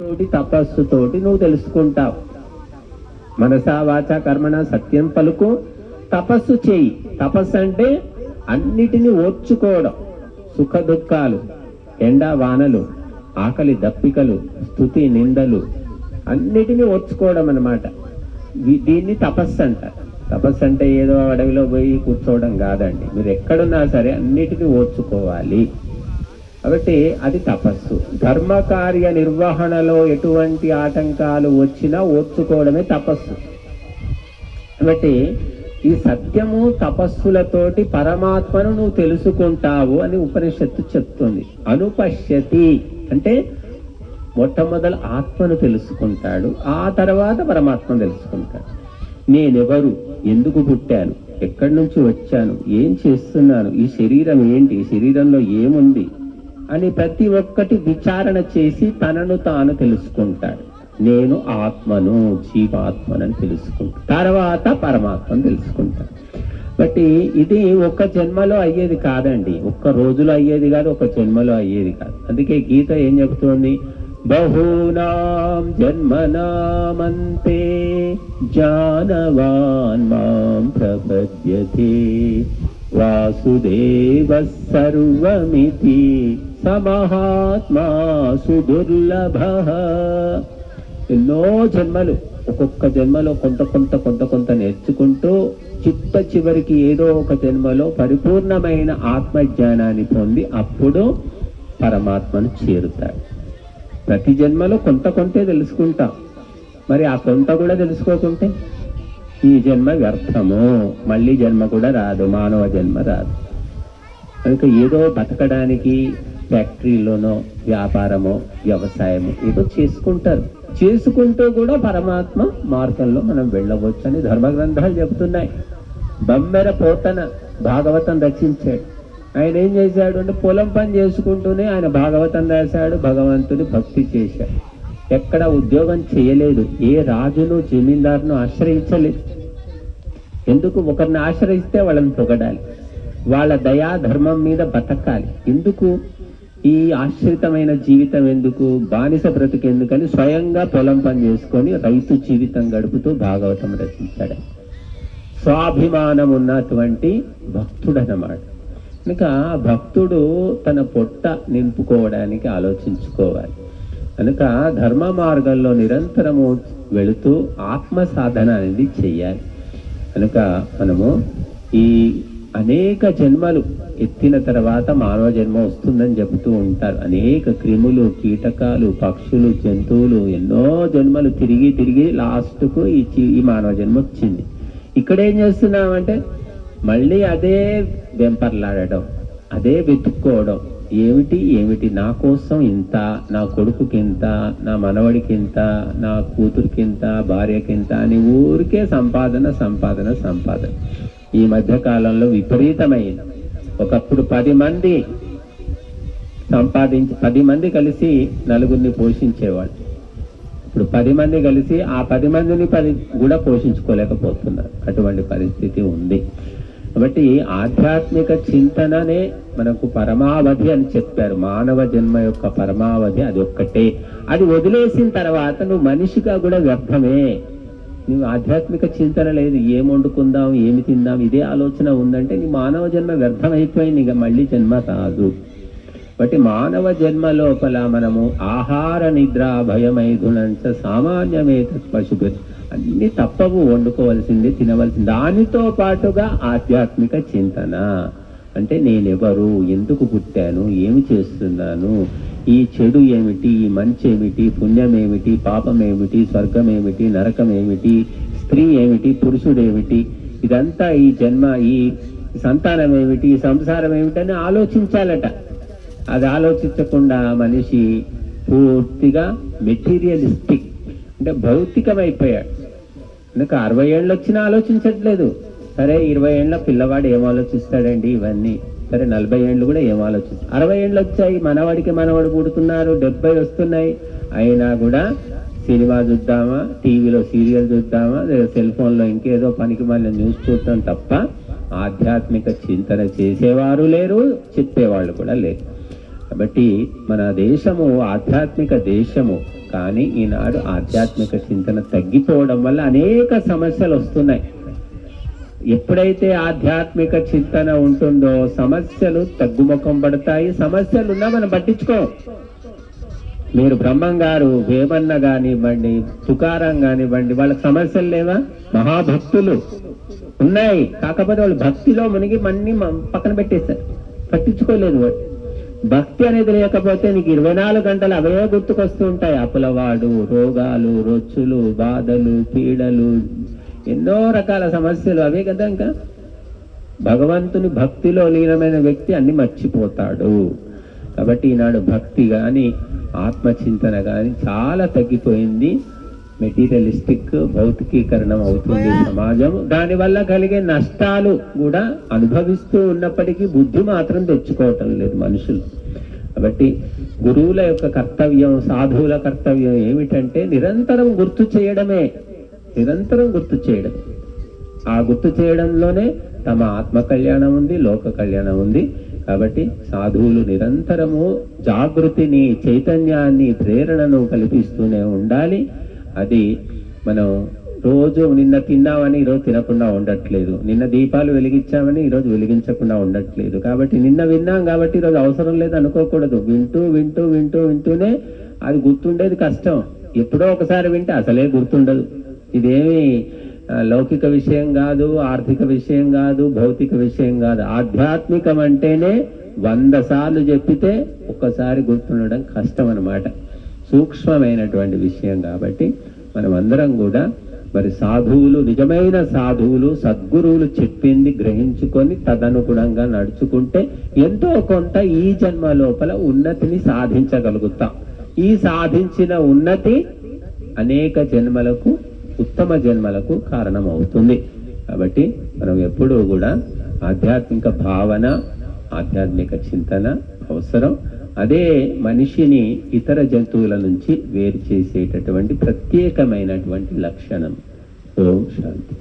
తోటి తపస్సుతోటి నువ్వు తెలుసుకుంటావు. మనసా వాచ కర్మణ సత్యం పలుకు, తపస్సు చేయి. తపస్సు అంటే అన్నిటినీ ఓర్చుకోవడం, సుఖ దుఃఖాలు, ఎండ వానలు, ఆకలి దప్పికలు, స్తుతి నిందలు అన్నిటినీ ఓర్చుకోవడం అన్నమాట. దీన్ని తపస్సు అంటారు. తపస్సు అంటే ఏదో అడవిలో పోయి కూర్చోవడం కాదండి. మీరు ఎక్కడున్నా సరే అన్నిటినీ ఓర్చుకోవాలి. కాబట్టి అది తపస్సు. ధర్మ కార్య నిర్వహణలో ఎటువంటి ఆటంకాలు వచ్చినా ఓర్చుకోవడమే తపస్సు. కాబట్టి ఈ సత్యము తపస్సులతోటి పరమాత్మను నువ్వు తెలుసుకుంటావు అని ఉపనిషత్తు చెప్తుంది. అనుపశ్యతి అంటే మొట్టమొదలు ఆత్మను తెలుసుకుంటాడు, ఆ తర్వాత పరమాత్మను తెలుసుకుంటాడు. నేనెవరు, ఎందుకు పుట్టాను, ఎక్కడి నుంచి వచ్చాను, ఏం చేస్తున్నాను, ఈ శరీరం ఏంటి, శరీరంలో ఏముంది అని ప్రతి ఒక్కటి విచారణ చేసి తనను తాను తెలుసుకుంటాడు. నేను ఆత్మను, జీవాత్మనని తెలుసుకుంటాను, తర్వాత పరమాత్మను తెలుసుకుంటాను. బట్టి ఇది ఒక్క జన్మలో అయ్యేది కాదండి, ఒక్క రోజులో అయ్యేది కాదు, ఒక జన్మలో అయ్యేది కాదు. అందుకే గీత ఏం చెబుతోంది? బహూనాం జన్మనామంతే జానవాన్ మాం ప్రపద్యతే వాసుదేవ సర్వమితి సమహాత్మా సుదుర్లభః. ఎన్నో జన్మలు, ఒక్కొక్క జన్మలో కొంత నేర్చుకుంటూ చిట్ట చివరికి ఏదో ఒక జన్మలో పరిపూర్ణమైన ఆత్మజ్ఞానాన్ని పొంది అప్పుడు పరమాత్మను చేరుతాడు. ప్రతి జన్మలో కొంతే తెలుసుకుంటాం. మరి ఆ కొంత కూడా తెలుసుకోకుంటే ఈ జన్మ వ్యర్థము, మళ్ళీ జన్మ కూడా రాదు, మానవ జన్మ రాదు. కనుక ఏదో బతకడానికి ఫ్యాక్టరీలోనో వ్యాపారమో వ్యవసాయమో ఏదో చేసుకుంటారు, చేసుకుంటూ కూడా పరమాత్మ మార్గంలో మనం వెళ్ళవచ్చు అని ధర్మ గ్రంథాలు చెప్తున్నాయి. బమ్మెర పోతన భాగవతం రచించాడు. ఆయన ఏం చేశాడు అంటే పొలం పని చేసుకుంటూనే ఆయన భాగవతం రాశాడు, భగవంతుని భక్తి చేశాడు. ఎక్కడ ఉద్యోగం చేయలేదు, ఏ రాజును జమీందారును ఆశ్రయించలేదు. ఎందుకు? ఒకరిని ఆశ్రయిస్తే వాళ్ళని పొగడాలి, వాళ్ళ దయా ధర్మం మీద బతకాలి. ఎందుకు ఈ ఆశ్రితమైన జీవితం, ఎందుకు బానిస బ్రతుకు ఎందుకని స్వయంగా పొలం పని చేసుకొని రైతు జీవితం గడుపుతూ భాగవతం రచించాడు. స్వాభిమానం ఉన్నటువంటి భక్తుడు అన్నమాట. కనుక భక్తుడు తన పొట్ట నింపుకోవడానికి ఆలోచించుకోవాలి. కనుక ధర్మ మార్గంలో నిరంతరము వెళుతూ ఆత్మ సాధన అనేది చెయ్యాలి. కనుక మనము ఈ అనేక జన్మలు ఎత్తిన తర్వాత మానవ జన్మ వస్తుందని చెబుతూ ఉంటారు. అనేక క్రిములు, కీటకాలు, పక్షులు, జంతువులు ఎన్నో జన్మలు తిరిగి లాస్ట్కు ఈ మానవ జన్మ వచ్చింది. ఇక్కడ ఏం చేస్తున్నామంటే మళ్ళీ అదే వెంపర్లాడడం, అదే వెతుక్కోవడం. ఏమిటి నా కోసం ఇంత, నా కొడుకుకి ఇంత, నా మనవడికి ఇంత, నా కూతురికి ఇంత, భార్యకి ఇంత అని ఊరికే సంపాదన. ఈ మధ్య కాలంలో విపరీతమైన, ఒకప్పుడు 10 మంది సంపాదించి 10 మంది కలిసి నలుగురిని పోషించేవాళ్ళు. ఇప్పుడు 10 మంది కలిసి ఆ 10 మందిని 10 కూడా పోషించుకోలేకపోతున్నారు. అటువంటి పరిస్థితి ఉంది. కాబట్టి ఆధ్యాత్మిక చింతననే మనకు పరమావధి అని చెప్పారు. మానవ జన్మ యొక్క పరమావధి అది ఒక్కటే. అది వదిలేసిన తర్వాత నువ్వు మనిషిగా కూడా వ్యర్థమే. నువ్వు ఆధ్యాత్మిక చింతన లేదు, ఏం వండుకుందాం, ఏమి తిందాం, ఇదే ఆలోచన ఉందంటే నీ మానవ జన్మ వ్యర్థమైపోయింది, ఇక మళ్ళీ జన్మ రాదు. కాబట్టి మానవ జన్మ లోపల మనము ఆహార నిద్ర భయమైదునంచ సామాన్యమే పశుభ అన్ని తప్పవు, వండుకోవాల్సిందే, తినవలసింది. దానితో పాటుగా ఆధ్యాత్మిక చింతన అంటే నేనెవరు, ఎందుకు పుట్టాను, ఏమి చేస్తున్నాను, ఈ చెడు ఏమిటి, ఈ మంచి ఏమిటి, పుణ్యం ఏమిటి, పాపం ఏమిటి, స్వర్గం ఏమిటి, నరకం ఏమిటి, స్త్రీ ఏమిటి, పురుషుడు ఏమిటి, ఇదంతా ఈ జన్మ, ఈ సంతానం ఏమిటి, ఈ సంసారం ఏమిటని ఆలోచించాలట. అది ఆలోచించకుండా మనిషి పూర్తిగా మెటీరియలిస్టిక్ అంటే భౌతికమైపోయాడు. కనుక 60 ఏళ్ళు వచ్చినా ఆలోచించట్లేదు. సరే 20 ఏళ్ళ పిల్లవాడు ఏం ఆలోచిస్తాడండి ఇవన్నీ, సరే 40 ఏళ్ళు కూడా ఏం ఆలోచిస్తాడు. 60 ఏళ్ళు వచ్చాయి, మనవాడు పుడుతున్నారు, 70 వస్తున్నాయి, అయినా కూడా సినిమా చూద్దామా, టీవీలో సీరియల్ చూద్దామా, లేదా సెల్ ఫోన్లో ఇంకేదో పనికి మళ్ళీ న్యూస్ చూద్దాం తప్ప ఆధ్యాత్మిక చింతన చేసేవారు లేరు, చెప్పేవాళ్ళు కూడా లేరు. కాబట్టి మన దేశము ఆధ్యాత్మిక దేశము కానీ ఈనాడు ఆధ్యాత్మిక చింతన తగ్గిపోవడం వల్ల అనేక సమస్యలు వస్తున్నాయి. ఎప్పుడైతే ఆధ్యాత్మిక చింతన ఉంటుందో సమస్యలు తగ్గుముఖం పడతాయి. సమస్యలు ఉన్నా మనం పట్టించుకో. మీరు బ్రహ్మం గారు, వేమన్న కానివ్వండి, తుకారాం కానివ్వండి, వాళ్ళకి సమస్యలు లేవా? మహాభక్తులు ఉన్నాయి, కాకపోతే వాళ్ళు భక్తిలో మునిగి మన్ని పక్కన పెట్టేశారు, పట్టించుకోలేదు. భక్తి అనేది లేకపోతే నీకు 24 గంటలు అవే గుర్తుకొస్తూ ఉంటాయి. అప్పులవాడు, రోగాలు, రొచ్చులు, బాధలు, పీడలు, ఎన్నో రకాల సమస్యలు అవే కదా. ఇంకా భగవంతుని భక్తిలో లీనమైన వ్యక్తి అన్ని మర్చిపోతాడు. కాబట్టి ఈనాడు భక్తి కానీ ఆత్మచింతన కానీ చాలా తగ్గిపోయింది. మెటీరియలిస్టిక్, భౌతికీకరణం అవుతుంది సమాజం. దానివల్ల కలిగే నష్టాలు కూడా అనుభవిస్తూ ఉన్నప్పటికీ బుద్ధి మాత్రం తెచ్చుకోవటం లేదు మనుషులు. కాబట్టి గురువుల యొక్క కర్తవ్యం, సాధువుల కర్తవ్యం ఏమిటంటే నిరంతరం గుర్తు చేయడమే, నిరంతరం గుర్తు చేయడం. ఆ గుర్తు చేయడంలోనే తమ ఆత్మ కళ్యాణం ఉంది, లోక కళ్యాణం ఉంది. కాబట్టి సాధువులు నిరంతరము జాగృతిని, చైతన్యాన్ని, ప్రేరణను కల్పిస్తూనే ఉండాలి. అది మనం రోజు నిన్న తిన్నామని ఈరోజు తినకుండా ఉండట్లేదు, నిన్న దీపాలు వెలిగించామని ఈరోజు వెలిగించకుండా ఉండట్లేదు. కాబట్టి నిన్న విన్నాం కాబట్టి ఈరోజు అవసరం లేదు అనుకోకూడదు. వింటూ వింటూ వింటూ వింటూనే అది గుర్తుండేది కష్టం. ఎప్పుడో ఒకసారి వింటే అసలే గుర్తుండదు. ఇదేమి లౌకిక విషయం కాదు, ఆర్థిక విషయం కాదు, భౌతిక విషయం కాదు. ఆధ్యాత్మికం అంటేనే 100 సార్లు చెప్పితే ఒక్కసారి గుర్తుండడం కష్టం అన్నమాట. సూక్ష్మమైనటువంటి విషయం. కాబట్టి మనం అందరం కూడా మరి సాధువులు, నిజమైన సాధువులు, సద్గురువులు చెప్పింది గ్రహించుకొని తదనుగుణంగా నడుచుకుంటే ఎంతో కొంత ఈ జన్మ లోపల ఉన్నతిని సాధించగలుగుతాం. ఈ సాధించిన ఉన్నతి అనేక జన్మలకు, ఉత్తమ జన్మలకు కారణమవుతుంది. కాబట్టి మనం ఎప్పుడూ కూడా ఆధ్యాత్మిక భావన, ఆధ్యాత్మిక చింతన అవసరం. అదే మనిషిని ఇతర జంతువుల నుంచి వేరు చేసేటటువంటి ప్రత్యేకమైనటువంటి లక్షణం. ఓం శాంతి.